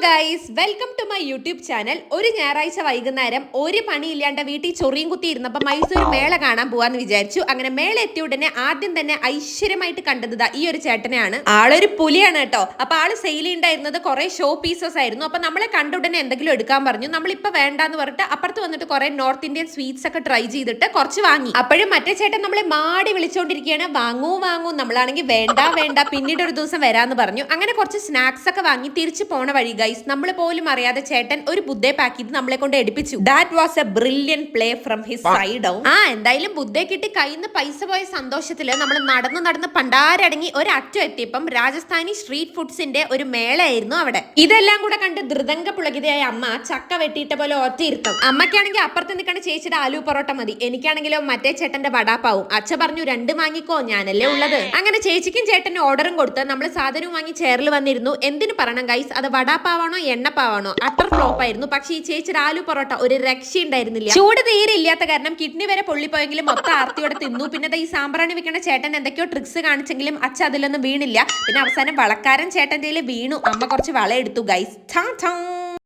Guys, welcome to my YouTube channel. ഒരു ഞായറാഴ്ച വൈകുന്നേരം ഒരു പണിയില്ലാണ്ട് വീട്ടിൽ ചൊറിയും കുത്തി ഇരുന്നപ്പോൾ മൈസൂർ മേള കാണാൻ പോവാന്ന് വിചാരിച്ചു. അങ്ങനെ മേള എത്തിയ ഉടനെ ആദ്യം തന്നെ ഐശ്വര്യമായിട്ട് കണ്ടത് ഈ ഒരു ചേട്ടനെയാണ്. ആളൊരു പുലിയാണ് കേട്ടോ. അപ്പൊ ആള് സെയിൽ ഉണ്ടായിരുന്നത് കുറെ ഷോ പീസസ് ആയിരുന്നു. അപ്പൊ നമ്മളെ കണ്ട ഉടനെ എന്തെങ്കിലും എടുക്കാൻ പറഞ്ഞു. നമ്മളിപ്പോ വേണ്ടാന്ന് പറഞ്ഞിട്ട് അപ്പുറത്ത് വന്നിട്ട് കുറെ നോർത്ത് ഇന്ത്യൻ സ്വീറ്റ്സ് ഒക്കെ ട്രൈ ചെയ്തിട്ട് കുറച്ച് വാങ്ങി. അപ്പോഴും മറ്റേ ചേട്ടൻ നമ്മളെ മാടി വിളിച്ചോണ്ടിരിക്കുകയാണ്, വാങ്ങൂ വാങ്ങൂ. നമ്മളാണെങ്കിൽ വേണ്ട വേണ്ട, പിന്നീട് ഒരു ദിവസം വരാന്ന് പറഞ്ഞു. അങ്ങനെ കുറച്ച് സ്നാക്സ് ഒക്കെ വാങ്ങി തിരിച്ചു പോണ വഴി ഗൈസ്, നമ്മൾ പോലും അറിയാതെ ചേട്ടൻ ഒരു ബുദ്ധയെ പാക്ക് ചെയ്ത് നമ്മളെ കൊണ്ട് എടുപ്പിച്ചു. That was a brilliant play from his side. എന്തായാലും ബുദ്ധയെ കിട്ടി കയ്യിൽ നിന്ന് പൈസ പോയ സന്തോഷത്തില് നമ്മൾ നടന്ന് പണ്ടാരടങ്ങി ഒരറ്റം എത്തിയപ്പം രാജസ്ഥാനി സ്ട്രീറ്റ് ഫുഡ്സിന്റെ ഒരു മേളയായിരുന്നു അവിടെ. ഇതെല്ലാം കൂടെ കണ്ട് ധൃതങ്ക പുളകിതയായ അമ്മ ചക്ക വെട്ടിയിട്ട പോലെ ഒറ്റയിരുത്തും. അമ്മയ്ക്കാണെങ്കിൽ അപ്പുറത്ത് നിൽക്കണ ചേച്ചിയുടെ ആലു പൊറോട്ട മതി, എനിക്കാണെങ്കിലോ മറ്റേ ചേട്ടന്റെ വടാപ്പാവും. അച്ഛ പറഞ്ഞു, 2 വാങ്ങിക്കോ, ഞാനല്ലേ ഉള്ളത്. അങ്ങനെ ചേച്ചിക്കും ചേട്ടനും ഓർഡറും കൊടുത്ത് നമ്മൾ സാധനവും വാങ്ങി ചെയറിൽ വന്നിരുന്നു. എന്തിനു പറയണം ഗൈസ്, അത് വടാപ്പാവാണോ എണ്ണപ്പാവാണോ അട്ടർ ഫ്ലോപ്പ് ആയിരുന്നു. പക്ഷേ ഈ ചേച്ചിയുടെ ആലു പൊറോട്ട ഒരു രക്ഷ ഉണ്ടായിരുന്നില്ല. ചൂട് തീരെ ഇല്ലാത്ത കാരണം കിഡ്നി വരെ പൊള്ളിപ്പോയെങ്കിലും മൊത്തം ആർത്തിയോടെ തിന്നു. പിന്നെ ഈ സാമ്പ്രാണി വെക്കണ ചേട്ടൻ എന്തൊക്കെയോ ട്രിക്സ് കാണിച്ചെങ്കിലും അച്ഛ അതിലൊന്നും വീണില്ല. പിന്നെ അവസാനം വളക്കാരൻ ചേട്ടന്റെ വീണു. അമ്മ കുറച്ച് വള എടുത്തു ഗൈസ്.